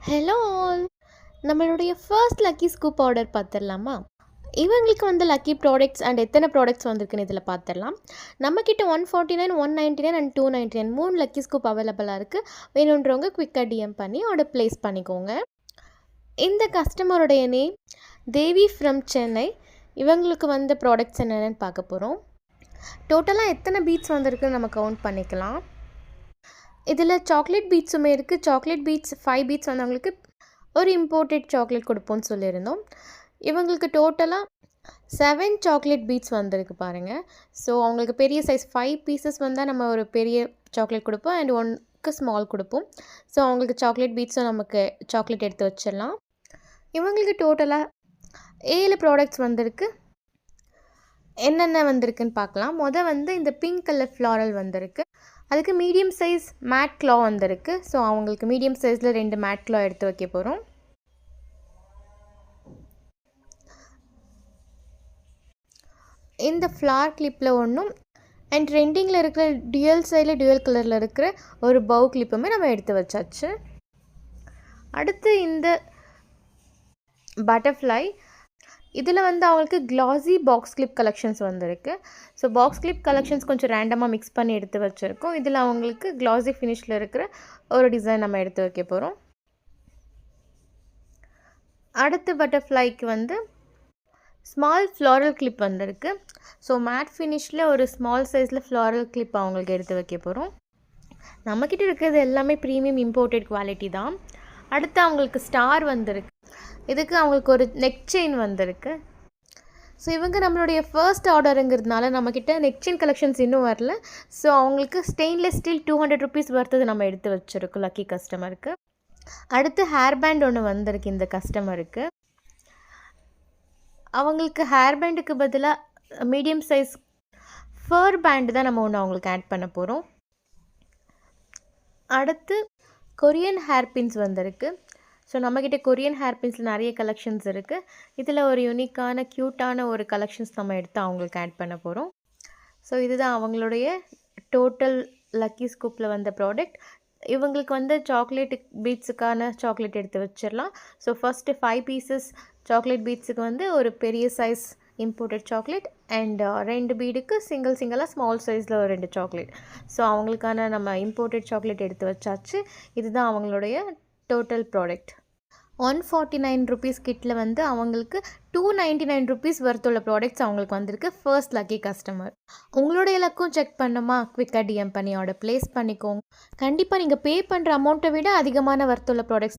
Hello all. நம்மளுடைய first lucky scoop order பார்த்துடலாமா? இவங்களுக்கு வந்து லக்கி ப்ராடக்ட்ஸ் அண்ட் எத்தனை ப்ராடக்ட்ஸ் வந்திருக்குன்னு இதில் பார்த்துடலாம். நம்மக்கிட்ட 149, 199 அண்ட் 299 3 லக்கி ஸ்கூப் அவைலபிளாக இருக்குது. வேணுன்றவங்க குவிக்காக டிஎம் பண்ணி ஆர்டர் ப்ளேஸ் பண்ணிக்கோங்க. இந்த கஸ்டமருடைய நேம் தேவி ஃப்ரம் சென்னை. இவங்களுக்கு வந்த ப்ராடக்ட்ஸ் என்னென்னு பார்க்க போகிறோம். டோட்டலாக எத்தனை பீட்ஸ் வந்திருக்குன்னு நம்ம கவுண்ட் பண்ணிக்கலாம். இதில் சாக்லேட் பீட்ஸுமே இருக்குது. சாக்லேட் பீட்ஸ் 5 பீட்ஸ் வந்தவங்களுக்கு ஒரு இம்போர்ட்டட் சாக்லேட் கொடுப்போம்னு சொல்லியிருந்தோம். இவங்களுக்கு டோட்டலாக 7 சாக்லேட் பீட்ஸ் வந்திருக்கு பாருங்கள். ஸோ அவங்களுக்கு பெரிய சைஸ் 5 பீசஸ் வந்தால் நம்ம ஒரு பெரிய சாக்லேட் கொடுப்போம் அண்ட் 1க்கு ஸ்மால் கொடுப்போம். ஸோ அவங்களுக்கு சாக்லேட் பீட்ஸும் நமக்கு சாக்லேட் எடுத்து வச்சிடலாம். இவங்களுக்கு டோட்டலாக 7 ப்ராடக்ட்ஸ் வந்திருக்கு. என்னென்ன வந்திருக்குன்னு பார்க்கலாம். வந்து இந்த பிங்க் கலர் ஃப்ளாரல் வந்திருக்கு. அதுக்கு மீடியம் சைஸ் மேட் க்ளா வந்திருக்கு. ஸோ அவங்களுக்கு மீடியம் சைஸில் 2 மேட் க்ளா எடுத்து வைக்க போகிறோம். இந்த ஃப்ளார் கிளிப்பில் ஒன்றும் அண்ட் ரெண்டிங்கில் இருக்கிற டியூயல் சைடில் டியூயல் கலரில் இருக்கிற ஒரு பவு கிளிப்புமே நம்ம எடுத்து வச்சாச்சு. அடுத்து இந்த பட்டர்ஃப்ளை, இதில் அவங்களுக்கு கிளாஸி பாக்ஸ் கிளிப் கலெக்ஷன்ஸ் வந்திருக்கு. ஸோ பாக்ஸ் கிளிப் கலெக்ஷன்ஸ் கொஞ்சம் ரேண்டமாக மிக்ஸ் பண்ணி எடுத்து வச்சுருக்கோம். இதில் அவங்களுக்கு கிளாஸி ஃபினிஷில் இருக்கிற ஒரு டிசைன் நம்ம எடுத்து வைக்க போகிறோம். அடுத்து பட்டர்ஃப்ளைக்கு ஸ்மால் ஃப்ளாரல் கிளிப் வந்திருக்கு. ஸோ மேட் ஃபினிஷில் ஒரு ஸ்மால் சைஸில் ஃப்ளாரல் கிளிப் அவங்களுக்கு எடுத்து வைக்க போகிறோம். நம்மக்கிட்ட இருக்கிறது எல்லாமே ப்ரீமியம் இம்போர்ட்டட் குவாலிட்டி தான். அடுத்து அவங்களுக்கு ஸ்டார் வந்திருக்கு. இதுக்கு அவங்களுக்கு ஒரு நெக் செயின் வந்திருக்கு. ஸோ இவங்க நம்மளுடைய ஃபர்ஸ்ட் ஆர்டருங்கிறதுனால நம்மக்கிட்ட நெக் செயின் கலெக்ஷன்ஸ் இன்னும் வரல. ஸோ அவங்களுக்கு ஸ்டெயின்லெஸ் ஸ்டீல் 200 ருபீஸ் வர்த்தது நம்ம எடுத்து வச்சுருக்கோம் லக்கி கஸ்டமருக்கு. அடுத்து ஹேர் பேண்ட் ஒன்று வந்திருக்கு இந்த கஸ்டமருக்கு. அவங்களுக்கு ஹேர் பேண்டுக்கு பதிலாக மீடியம் சைஸ் ஃபர் பேண்டு தான் நம்ம ஒன்று அவங்களுக்கு ஆட் பண்ண போகிறோம். அடுத்து கொரியன் ஹேர் பின்ஸ் வந்திருக்கு. ஸோ நம்மக்கிட்ட கொரியன் ஹேர் பின்ஸில் நிறைய கலெக்ஷன்ஸ் இருக்குது. இதில் ஒரு யூனிக்கான க்யூட்டான ஒரு கலெக்ஷன்ஸ் நம்ம எடுத்து அவங்களுக்கு ஆட் பண்ண போகிறோம். ஸோ இதுதான் அவங்களுடைய டோட்டல் லக்கி ஸ்கூப்பில் வந்த ப்ராடக்ட். இவங்களுக்கு சாக்லேட் பீட்ஸுக்கான சாக்லேட் எடுத்து வச்சிடலாம். ஸோ ஃபஸ்ட்டு 5 பீசஸ் சாக்லேட் பீட்ஸுக்கு ஒரு பெரிய சைஸ் இம்போர்ட்டட் சாக்லேட் அண்ட் 2 பீடுக்கு சிங்கிளாக ஸ்மால் சைஸில் ஒரு 2 சாக்லேட். ஸோ அவங்களுக்கான நம்ம இம்போர்ட்டட் சாக்லேட் எடுத்து வச்சாச்சு. இதுதான் அவங்களுடைய டோட்டல் ப்ராடக்ட். 149 ருபீஸ் கிட்டில் அவங்களுக்கு 299 ருபீஸ் வர்த்துள்ள ப்ராடக்ட்ஸ் அவங்களுக்கு வந்திருக்கு. First lucky customer. உங்களுடைய லக்கும் செக் பண்ணுமா? குவிக்காக டிஎம் பண்ணி ஆர்டர் ப்ளேஸ் பண்ணிக்கோங்க. கண்டிப்பாக நீங்கள் பே பண்ணுற அமௌண்ட்டை விட அதிகமான வர்த்துள்ள ப்ராடக்ட்ஸ்